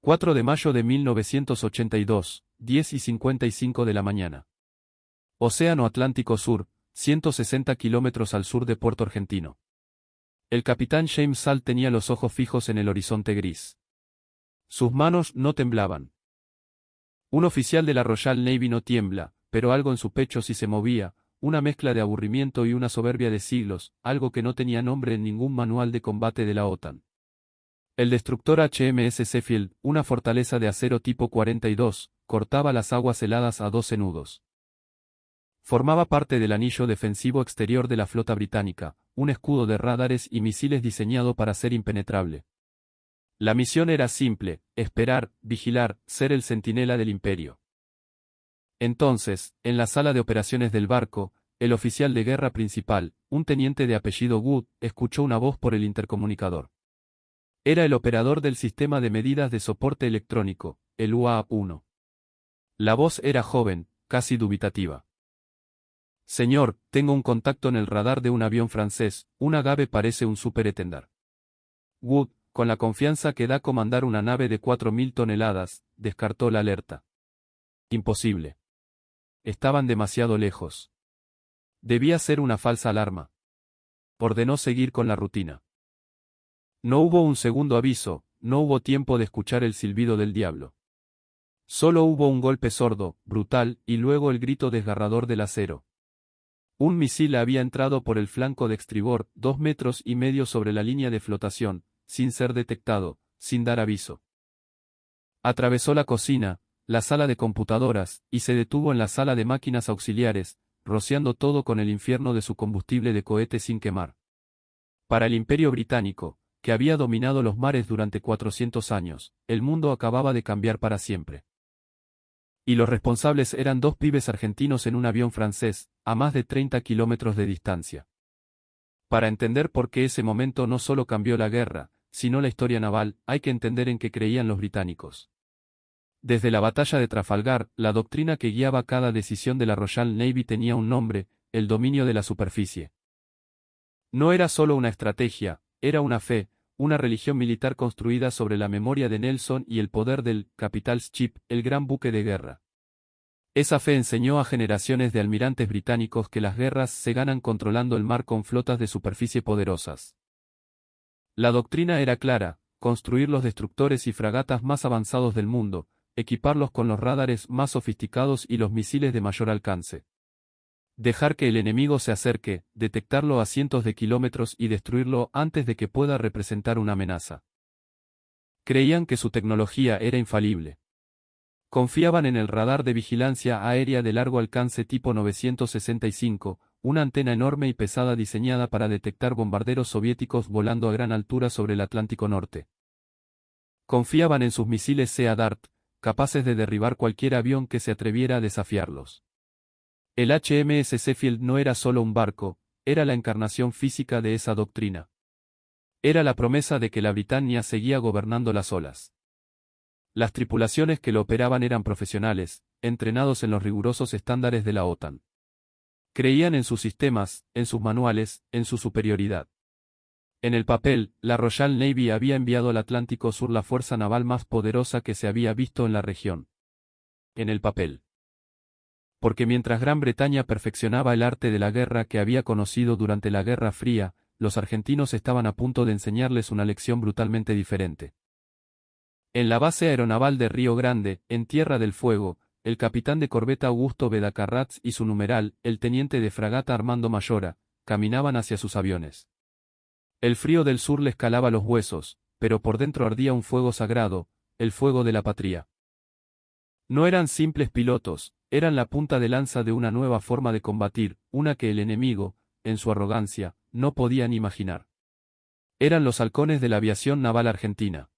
4 de mayo de 1982, 10:55 de la mañana. Océano Atlántico Sur, 160 kilómetros al sur de Puerto Argentino. El capitán James Salt tenía los ojos fijos en el horizonte gris. Sus manos no temblaban. Un oficial de la Royal Navy no tiembla, pero algo en su pecho sí se movía, una mezcla de aburrimiento y una soberbia de siglos, algo que no tenía nombre en ningún manual de combate de la OTAN. El destructor HMS Sheffield, una fortaleza de acero tipo 42, cortaba las aguas heladas a 12 nudos. Formaba parte del anillo defensivo exterior de la flota británica, un escudo de radares y misiles diseñado para ser impenetrable. La misión era simple: esperar, vigilar, ser el centinela del imperio. Entonces, en la sala de operaciones del barco, el oficial de guerra principal, un teniente de apellido Wood, escuchó una voz por el intercomunicador. Era el operador del sistema de medidas de soporte electrónico, el UA-1. La voz era joven, casi dubitativa. Señor, tengo un contacto en el radar de un avión francés, un Agave parece un superétendard. Wood, con la confianza que da comandar una nave de 4.000 toneladas, descartó la alerta. Imposible. Estaban demasiado lejos. Debía ser una falsa alarma. Ordenó seguir con la rutina. No hubo un segundo aviso, no hubo tiempo de escuchar el silbido del diablo. Solo hubo un golpe sordo, brutal, y luego el grito desgarrador del acero. Un misil había entrado por el flanco de estribor, 2,5 metros sobre la línea de flotación, sin ser detectado, sin dar aviso. Atravesó la cocina, la sala de computadoras, y se detuvo en la sala de máquinas auxiliares, rociando todo con el infierno de su combustible de cohete sin quemar. Para el Imperio Británico, que había dominado los mares durante 400 años, el mundo acababa de cambiar para siempre. Y los responsables eran dos pibes argentinos en un avión francés, a más de 30 kilómetros de distancia. Para entender por qué ese momento no solo cambió la guerra, sino la historia naval, hay que entender en qué creían los británicos. Desde la batalla de Trafalgar, la doctrina que guiaba cada decisión de la Royal Navy tenía un nombre: el dominio de la superficie. No era solo una estrategia, era una fe, una religión militar construida sobre la memoria de Nelson y el poder del Capital's Ship, el gran buque de guerra. Esa fe enseñó a generaciones de almirantes británicos que las guerras se ganan controlando el mar con flotas de superficie poderosas. La doctrina era clara: construir los destructores y fragatas más avanzados del mundo, equiparlos con los radares más sofisticados y los misiles de mayor alcance. Dejar que el enemigo se acerque, detectarlo a cientos de kilómetros y destruirlo antes de que pueda representar una amenaza. Creían que su tecnología era infalible. Confiaban en el radar de vigilancia aérea de largo alcance tipo 965, una antena enorme y pesada diseñada para detectar bombarderos soviéticos volando a gran altura sobre el Atlántico Norte. Confiaban en sus misiles Sea Dart, capaces de derribar cualquier avión que se atreviera a desafiarlos. El HMS Sheffield no era solo un barco, era la encarnación física de esa doctrina. Era la promesa de que la Britannia seguía gobernando las olas. Las tripulaciones que lo operaban eran profesionales, entrenados en los rigurosos estándares de la OTAN. Creían en sus sistemas, en sus manuales, en su superioridad. En el papel, la Royal Navy había enviado al Atlántico Sur la fuerza naval más poderosa que se había visto en la región. En el papel. Porque mientras Gran Bretaña perfeccionaba el arte de la guerra que había conocido durante la Guerra Fría, los argentinos estaban a punto de enseñarles una lección brutalmente diferente. En la base aeronaval de Río Grande, en Tierra del Fuego, el capitán de corbeta Augusto Bedacarratz y su numeral, el teniente de fragata Armando Mayora, caminaban hacia sus aviones. El frío del sur les calaba los huesos, pero por dentro ardía un fuego sagrado, el fuego de la patria. No eran simples pilotos, eran la punta de lanza de una nueva forma de combatir, una que el enemigo, en su arrogancia, no podía ni imaginar. Eran los halcones de la aviación naval argentina.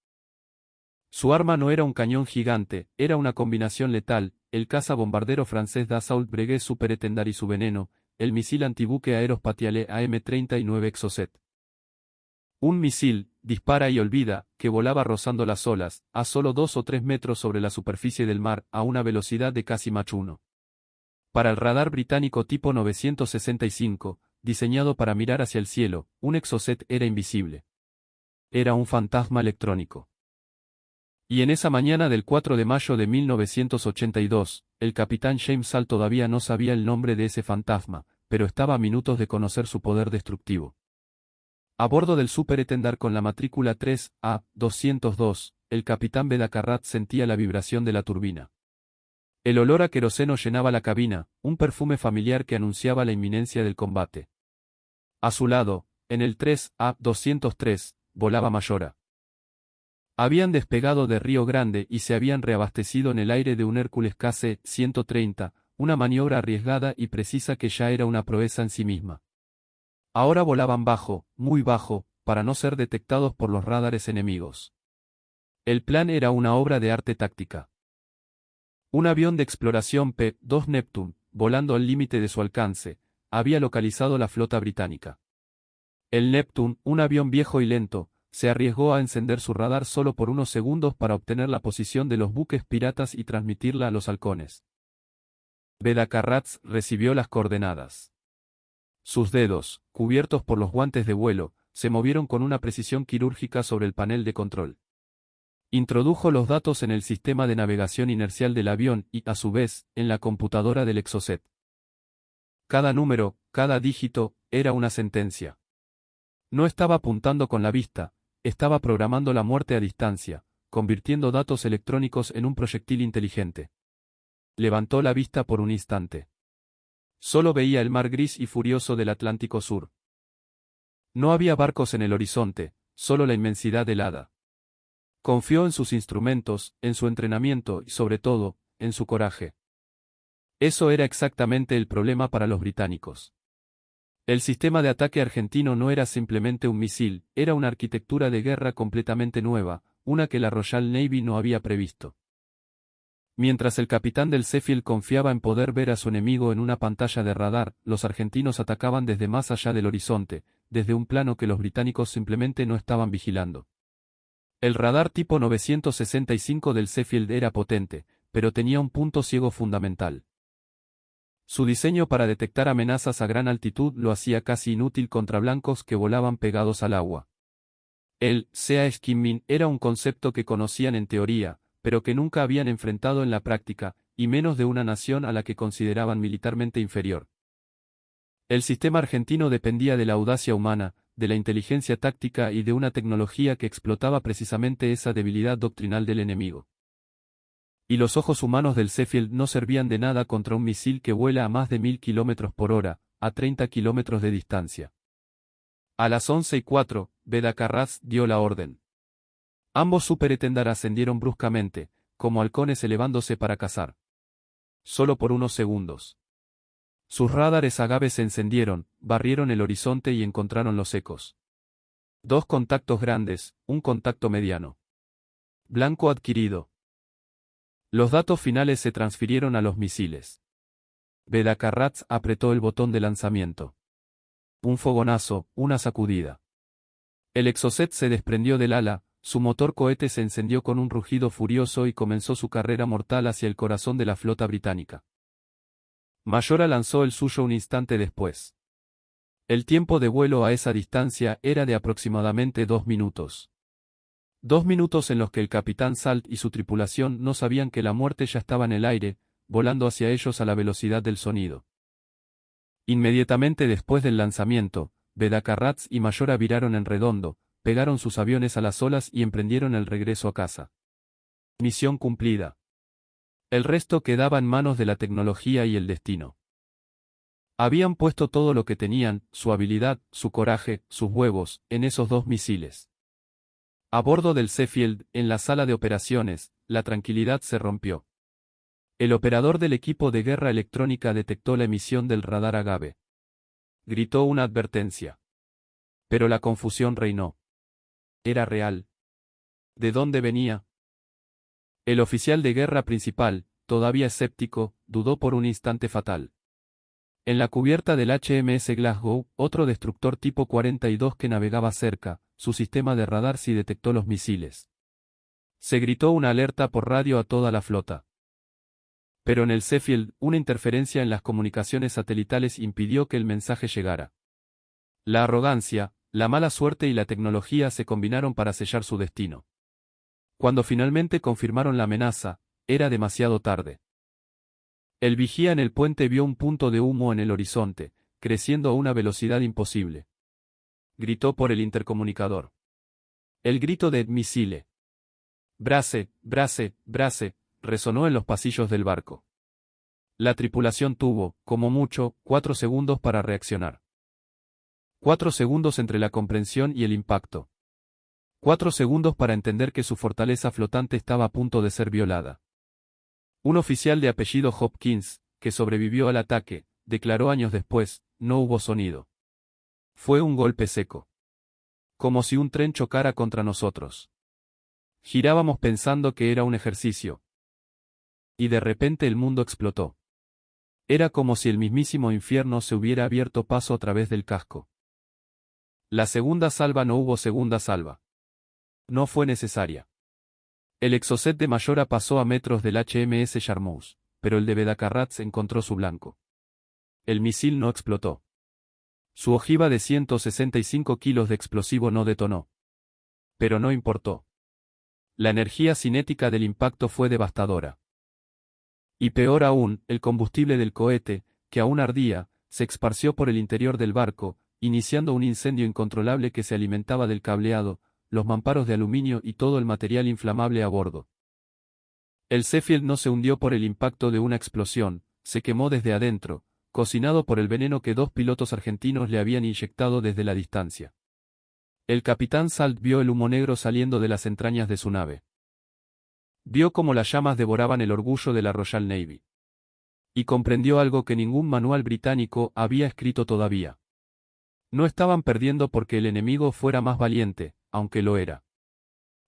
Su arma no era un cañón gigante, era una combinación letal: el caza bombardero francés Dassault Breguet Superétendard y su veneno, el misil antibuque aerospatiale AM-39 Exocet. Un misil, dispara y olvida, que volaba rozando las olas, a solo 2 o 3 metros sobre la superficie del mar, a una velocidad de casi Mach 1. Para el radar británico tipo 965, diseñado para mirar hacia el cielo, un Exocet era invisible. Era un fantasma electrónico. Y en esa mañana del 4 de mayo de 1982, el capitán James Salt todavía no sabía el nombre de ese fantasma, pero estaba a minutos de conocer su poder destructivo. A bordo del Superetendard con la matrícula 3A-202, el capitán Bedacarrat sentía la vibración de la turbina. El olor a queroseno llenaba la cabina, un perfume familiar que anunciaba la inminencia del combate. A su lado, en el 3A-203, volaba Mayora. Habían despegado de Río Grande y se habían reabastecido en el aire de un Hércules KC-130, una maniobra arriesgada y precisa que ya era una proeza en sí misma. Ahora volaban bajo, muy bajo, para no ser detectados por los radares enemigos. El plan era una obra de arte táctica. Un avión de exploración P-2 Neptune, volando al límite de su alcance, había localizado la flota británica. El Neptune, un avión viejo y lento, se arriesgó a encender su radar solo por unos segundos para obtener la posición de los buques piratas y transmitirla a los halcones. Bedacarrat recibió las coordenadas. Sus dedos, cubiertos por los guantes de vuelo, se movieron con una precisión quirúrgica sobre el panel de control. Introdujo los datos en el sistema de navegación inercial del avión y, a su vez, en la computadora del Exocet. Cada número, cada dígito, era una sentencia. No estaba apuntando con la vista, estaba programando la muerte a distancia, convirtiendo datos electrónicos en un proyectil inteligente. Levantó la vista por un instante. Solo veía el mar gris y furioso del Atlántico Sur. No había barcos en el horizonte, solo la inmensidad helada. Confió en sus instrumentos, en su entrenamiento y, sobre todo, en su coraje. Eso era exactamente el problema para los británicos. El sistema de ataque argentino no era simplemente un misil, era una arquitectura de guerra completamente nueva, una que la Royal Navy no había previsto. Mientras el capitán del Sheffield confiaba en poder ver a su enemigo en una pantalla de radar, los argentinos atacaban desde más allá del horizonte, desde un plano que los británicos simplemente no estaban vigilando. El radar tipo 965 del Sheffield era potente, pero tenía un punto ciego fundamental. Su diseño para detectar amenazas a gran altitud lo hacía casi inútil contra blancos que volaban pegados al agua. El sea skimming era un concepto que conocían en teoría, pero que nunca habían enfrentado en la práctica, y menos de una nación a la que consideraban militarmente inferior. El sistema argentino dependía de la audacia humana, de la inteligencia táctica y de una tecnología que explotaba precisamente esa debilidad doctrinal del enemigo. Y los ojos humanos del Sheffield no servían de nada contra un misil que vuela a más de 1000 km por hora, a 30 km de distancia. A las 11:04, Bedacarrat dio la orden. Ambos superetendard ascendieron bruscamente, como halcones elevándose para cazar. Solo por unos segundos. Sus radares agaves se encendieron, barrieron el horizonte y encontraron los ecos. 2 contactos grandes, un contacto mediano. Blanco adquirido. Los datos finales se transfirieron a los misiles. Bedacarrat apretó el botón de lanzamiento. Un fogonazo, una sacudida. El Exocet se desprendió del ala, su motor cohete se encendió con un rugido furioso y comenzó su carrera mortal hacia el corazón de la flota británica. Mayora lanzó el suyo un instante después. El tiempo de vuelo a esa distancia era de aproximadamente 2 minutos. 2 minutos en los que el capitán Salt y su tripulación no sabían que la muerte ya estaba en el aire, volando hacia ellos a la velocidad del sonido. Inmediatamente después del lanzamiento, Bedacarrat y Mayora viraron en redondo, pegaron sus aviones a las olas y emprendieron el regreso a casa. Misión cumplida. El resto quedaba en manos de la tecnología y el destino. Habían puesto todo lo que tenían, su habilidad, su coraje, sus huevos, en esos 2 misiles. A bordo del Sheffield, en la sala de operaciones, la tranquilidad se rompió. El operador del equipo de guerra electrónica detectó la emisión del radar Agave. Gritó una advertencia. Pero la confusión reinó. Era real. ¿De dónde venía? El oficial de guerra principal, todavía escéptico, dudó por un instante fatal. En la cubierta del HMS Glasgow, otro destructor tipo 42 que navegaba cerca, su sistema de radar sí detectó los misiles. Se gritó una alerta por radio a toda la flota. Pero en el Sheffield, una interferencia en las comunicaciones satelitales impidió que el mensaje llegara. La arrogancia, la mala suerte y la tecnología se combinaron para sellar su destino. Cuando finalmente confirmaron la amenaza, era demasiado tarde. El vigía en el puente vio un punto de humo en el horizonte, creciendo a una velocidad imposible. Gritó por el intercomunicador. El grito de «Missile! Brace, brace, brace», resonó en los pasillos del barco. La tripulación tuvo, como mucho, 4 segundos para reaccionar. 4 segundos entre la comprensión y el impacto. 4 segundos para entender que su fortaleza flotante estaba a punto de ser violada. Un oficial de apellido Hopkins, que sobrevivió al ataque, declaró años después: «No hubo sonido. Fue un golpe seco. Como si un tren chocara contra nosotros. Girábamos pensando que era un ejercicio. Y de repente el mundo explotó. Era como si el mismísimo infierno se hubiera abierto paso a través del casco». La segunda salva no hubo segunda salva. No fue necesaria. El Exocet de Mayora pasó a metros del HMS Yarmouth, pero el de Bedacarrats encontró su blanco. El misil no explotó. Su ojiva de 165 kilos de explosivo no detonó. Pero no importó. La energía cinética del impacto fue devastadora. Y peor aún, el combustible del cohete, que aún ardía, se esparció por el interior del barco, iniciando un incendio incontrolable que se alimentaba del cableado, los mamparos de aluminio y todo el material inflamable a bordo. El Sheffield no se hundió por el impacto de una explosión, se quemó desde adentro, cocinado por el veneno que 2 pilotos argentinos le habían inyectado desde la distancia. El capitán Salt vio el humo negro saliendo de las entrañas de su nave. Vio cómo las llamas devoraban el orgullo de la Royal Navy. Y comprendió algo que ningún manual británico había escrito todavía. No estaban perdiendo porque el enemigo fuera más valiente, aunque lo era.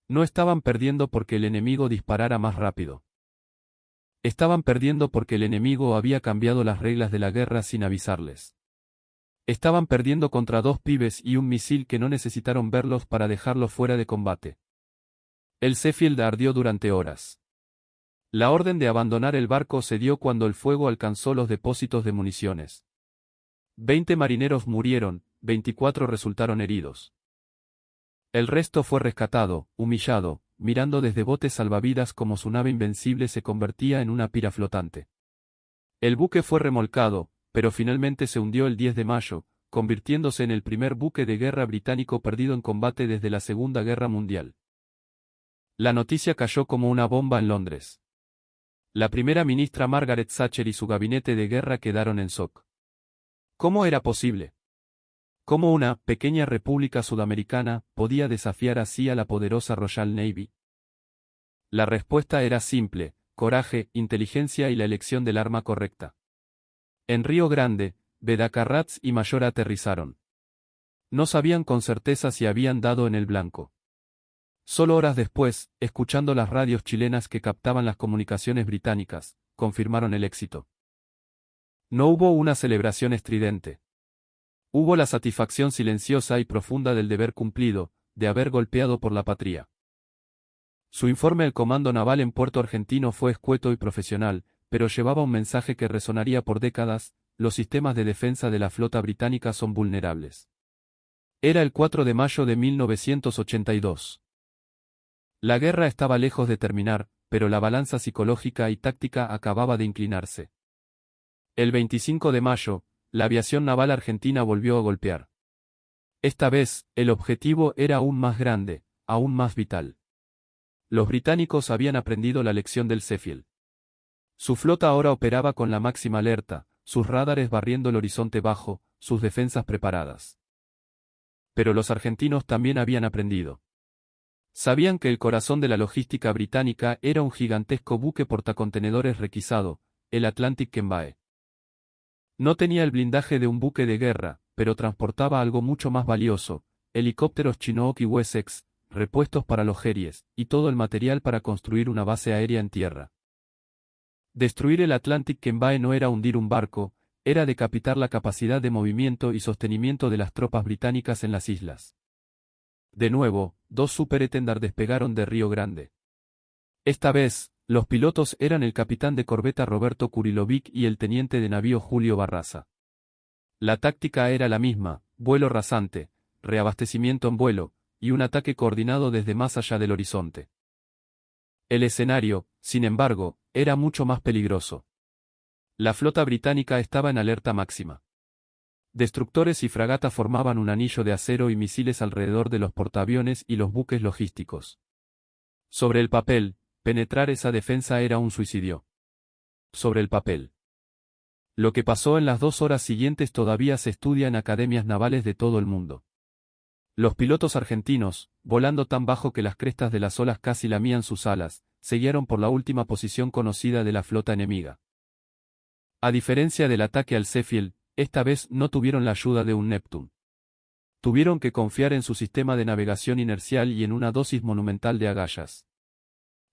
No estaban perdiendo porque el enemigo disparara más rápido. Estaban perdiendo porque el enemigo había cambiado las reglas de la guerra sin avisarles. Estaban perdiendo contra 2 pibes y un misil que no necesitaron verlos para dejarlos fuera de combate. El Sheffield ardió durante horas. La orden de abandonar el barco se dio cuando el fuego alcanzó los depósitos de municiones. 20 marineros murieron, 24 resultaron heridos. El resto fue rescatado, humillado, mirando desde botes salvavidas como su nave invencible se convertía en una pira flotante. El buque fue remolcado, pero finalmente se hundió el 10 de mayo, convirtiéndose en el primer buque de guerra británico perdido en combate desde la Segunda Guerra Mundial. La noticia cayó como una bomba en Londres. La primera ministra Margaret Thatcher y su gabinete de guerra quedaron en shock. ¿Cómo era posible? ¿Cómo una pequeña república sudamericana podía desafiar así a la poderosa Royal Navy? La respuesta era simple: coraje, inteligencia y la elección del arma correcta. En Río Grande, Bedacarrats y Mayora aterrizaron. No sabían con certeza si habían dado en el blanco. Solo horas después, escuchando las radios chilenas que captaban las comunicaciones británicas, confirmaron el éxito. No hubo una celebración estridente. Hubo la satisfacción silenciosa y profunda del deber cumplido, de haber golpeado por la patria. Su informe al Comando Naval en Puerto Argentino fue escueto y profesional, pero llevaba un mensaje que resonaría por décadas: los sistemas de defensa de la flota británica son vulnerables. Era el 4 de mayo de 1982. La guerra estaba lejos de terminar, pero la balanza psicológica y táctica acababa de inclinarse. El 25 de mayo, la aviación naval argentina volvió a golpear. Esta vez, el objetivo era aún más grande, aún más vital. Los británicos habían aprendido la lección del Sheffield. Su flota ahora operaba con la máxima alerta, sus radares barriendo el horizonte bajo, sus defensas preparadas. Pero los argentinos también habían aprendido. Sabían que el corazón de la logística británica era un gigantesco buque portacontenedores requisado, el Atlantic Kenbae. No tenía el blindaje de un buque de guerra, pero transportaba algo mucho más valioso: helicópteros Chinook y Wessex, repuestos para los Jerries, y todo el material para construir una base aérea en tierra. Destruir el Atlantic Kenbae no era hundir un barco, era decapitar la capacidad de movimiento y sostenimiento de las tropas británicas en las islas. De nuevo, 2 superétendard despegaron de Río Grande. Esta vez, los pilotos eran el capitán de corbeta Roberto Kurilovic y el teniente de navío Julio Barraza. La táctica era la misma: vuelo rasante, reabastecimiento en vuelo, y un ataque coordinado desde más allá del horizonte. El escenario, sin embargo, era mucho más peligroso. La flota británica estaba en alerta máxima. Destructores y fragatas formaban un anillo de acero y misiles alrededor de los portaaviones y los buques logísticos. Sobre el papel, penetrar esa defensa era un suicidio. Sobre el papel. Lo que pasó en las 2 horas siguientes todavía se estudia en academias navales de todo el mundo. Los pilotos argentinos, volando tan bajo que las crestas de las olas casi lamían sus alas, se guiaron por la última posición conocida de la flota enemiga. A diferencia del ataque al Sheffield, esta vez no tuvieron la ayuda de un Neptune. Tuvieron que confiar en su sistema de navegación inercial y en una dosis monumental de agallas.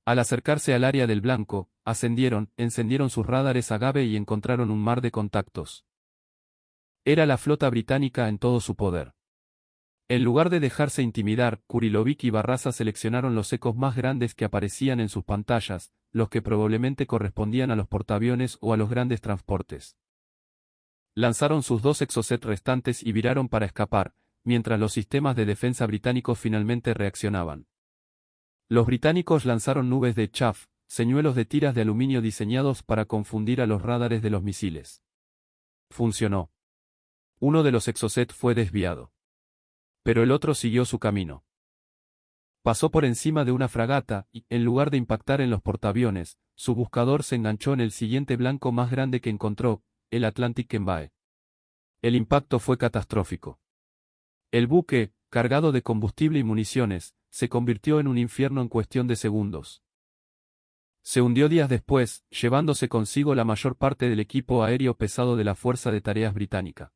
Al acercarse al área del blanco, encendieron sus radares Agave y encontraron un mar de contactos. Era la flota británica en todo su poder. En lugar de dejarse intimidar, Kurilovic y Barraza seleccionaron los ecos más grandes que aparecían en sus pantallas, los que probablemente correspondían a los portaaviones o a los grandes transportes. Lanzaron sus 2 Exocet restantes y viraron para escapar, mientras los sistemas de defensa británicos finalmente reaccionaban. Los británicos lanzaron nubes de chaff, señuelos de tiras de aluminio diseñados para confundir a los radares de los misiles. Funcionó. Uno de los Exocet fue desviado. Pero el otro siguió su camino. Pasó por encima de una fragata y, en lugar de impactar en los portaaviones, su buscador se enganchó en el siguiente blanco más grande que encontró, el Atlantic Envy. El impacto fue catastrófico. El buque, cargado de combustible y municiones, se convirtió en un infierno en cuestión de segundos. Se hundió días después, llevándose consigo la mayor parte del equipo aéreo pesado de la Fuerza de Tareas Británica.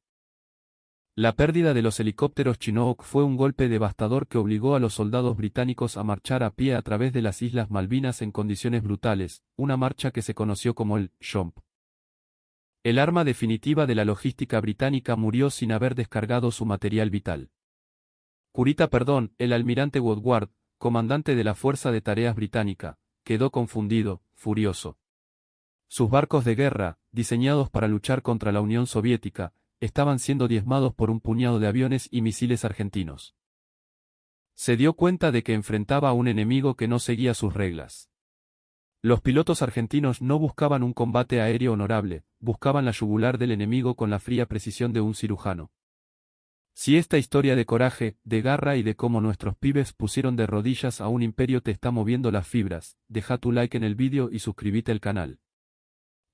La pérdida de los helicópteros Chinook fue un golpe devastador que obligó a los soldados británicos a marchar a pie a través de las Islas Malvinas en condiciones brutales, una marcha que se conoció como el Jump. El arma definitiva de la logística británica murió sin haber descargado su material vital. El almirante Woodward, comandante de la Fuerza de Tareas Británica, quedó confundido, furioso. Sus barcos de guerra, diseñados para luchar contra la Unión Soviética, estaban siendo diezmados por un puñado de aviones y misiles argentinos. Se dio cuenta de que enfrentaba a un enemigo que no seguía sus reglas. Los pilotos argentinos no buscaban un combate aéreo honorable, buscaban la yugular del enemigo con la fría precisión de un cirujano. Si esta historia de coraje, de garra y de cómo nuestros pibes pusieron de rodillas a un imperio te está moviendo las fibras, deja tu like en el vídeo y suscríbete al canal.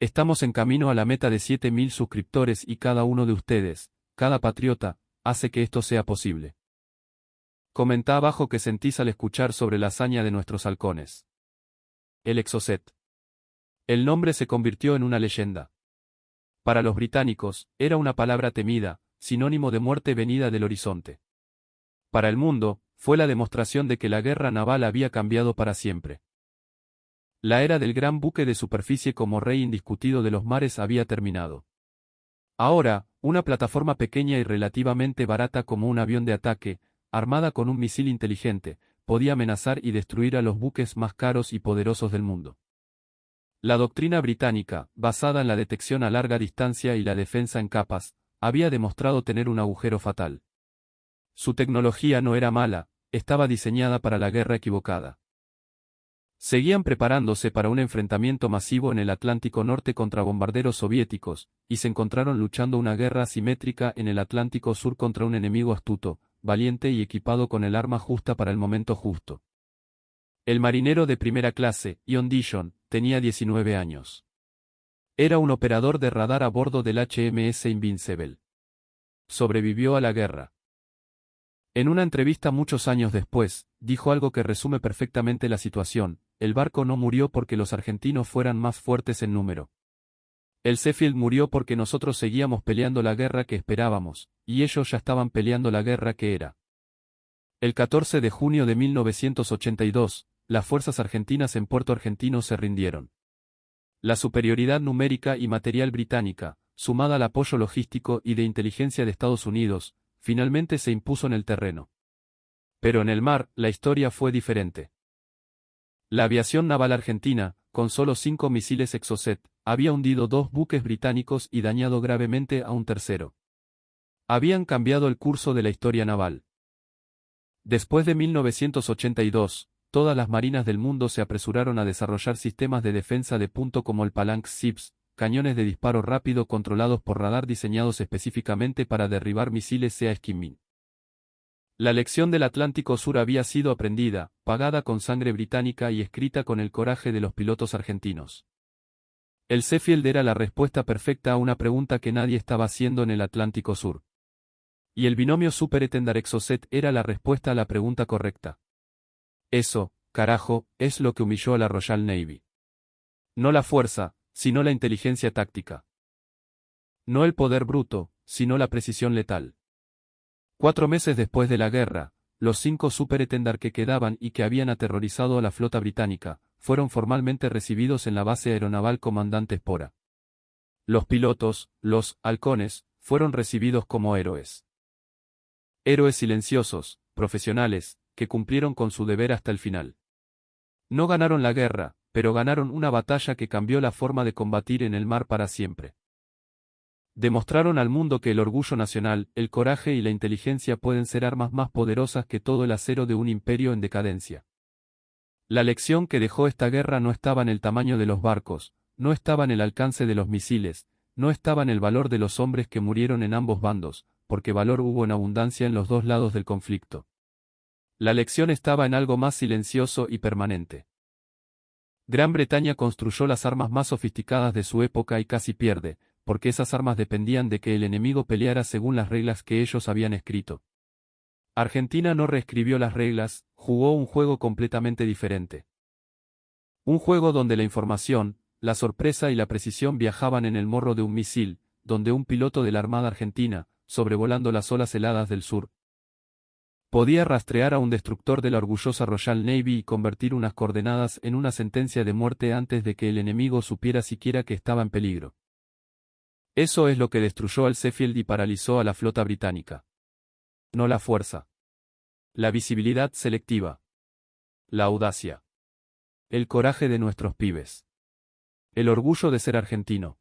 Estamos en camino a la meta de 7000 suscriptores y cada uno de ustedes, cada patriota, hace que esto sea posible. Comenta abajo qué sentís al escuchar sobre la hazaña de nuestros halcones. El Exocet. El nombre se convirtió en una leyenda. Para los británicos, era una palabra temida, sinónimo de muerte venida del horizonte. Para el mundo, fue la demostración de que la guerra naval había cambiado para siempre. La era del gran buque de superficie como rey indiscutido de los mares había terminado. Ahora, una plataforma pequeña y relativamente barata como un avión de ataque, armada con un misil inteligente, podía amenazar y destruir a los buques más caros y poderosos del mundo. La doctrina británica, basada en la detección a larga distancia y la defensa en capas, había demostrado tener un agujero fatal. Su tecnología no era mala, estaba diseñada para la guerra equivocada. Seguían preparándose para un enfrentamiento masivo en el Atlántico Norte contra bombarderos soviéticos, y se encontraron luchando una guerra asimétrica en el Atlántico Sur contra un enemigo astuto, valiente y equipado con el arma justa para el momento justo. El marinero de primera clase, Ian Dishon, tenía 19 años. Era un operador de radar a bordo del HMS Invincible. Sobrevivió a la guerra. En una entrevista muchos años después, dijo algo que resume perfectamente la situación: el barco no murió porque los argentinos fueran más fuertes en número. El Sheffield murió porque nosotros seguíamos peleando la guerra que esperábamos, y ellos ya estaban peleando la guerra que era. El 14 de junio de 1982, las fuerzas argentinas en Puerto Argentino se rindieron. La superioridad numérica y material británica, sumada al apoyo logístico y de inteligencia de Estados Unidos, finalmente se impuso en el terreno. Pero en el mar, la historia fue diferente. La aviación naval argentina, con solo 5 misiles Exocet, había hundido 2 buques británicos y dañado gravemente a un tercero. Habían cambiado el curso de la historia naval. Después de 1982, todas las marinas del mundo se apresuraron a desarrollar sistemas de defensa de punto como el Phalanx SIPS, cañones de disparo rápido controlados por radar diseñados específicamente para derribar misiles Sea-Skimmin. La lección del Atlántico Sur había sido aprendida, pagada con sangre británica y escrita con el coraje de los pilotos argentinos. El Sheffield era la respuesta perfecta a una pregunta que nadie estaba haciendo en el Atlántico Sur. Y el binomio Superétendard-Exocet era la respuesta a la pregunta correcta. Eso, carajo, es lo que humilló a la Royal Navy. No la fuerza, sino la inteligencia táctica. No el poder bruto, sino la precisión letal. 4 meses después de la guerra, los 5 superétendard que quedaban y que habían aterrorizado a la flota británica, fueron formalmente recibidos en la base aeronaval Comandante Spora. Los pilotos, los halcones, fueron recibidos como héroes. Héroes silenciosos, profesionales, que cumplieron con su deber hasta el final. No ganaron la guerra, pero ganaron una batalla que cambió la forma de combatir en el mar para siempre. Demostraron al mundo que el orgullo nacional, el coraje y la inteligencia pueden ser armas más poderosas que todo el acero de un imperio en decadencia. La lección que dejó esta guerra no estaba en el tamaño de los barcos, no estaba en el alcance de los misiles, no estaba en el valor de los hombres que murieron en ambos bandos, porque valor hubo en abundancia en los dos lados del conflicto. La lección estaba en algo más silencioso y permanente. Gran Bretaña construyó las armas más sofisticadas de su época y casi pierde, porque esas armas dependían de que el enemigo peleara según las reglas que ellos habían escrito. Argentina no reescribió las reglas, jugó un juego completamente diferente. Un juego donde la información, la sorpresa y la precisión viajaban en el morro de un misil, donde un piloto de la Armada Argentina, sobrevolando las olas heladas del sur, podía rastrear a un destructor de la orgullosa Royal Navy y convertir unas coordenadas en una sentencia de muerte antes de que el enemigo supiera siquiera que estaba en peligro. Eso es lo que destruyó al Sheffield y paralizó a la flota británica. No la fuerza. La visibilidad selectiva. La audacia. El coraje de nuestros pibes. El orgullo de ser argentino.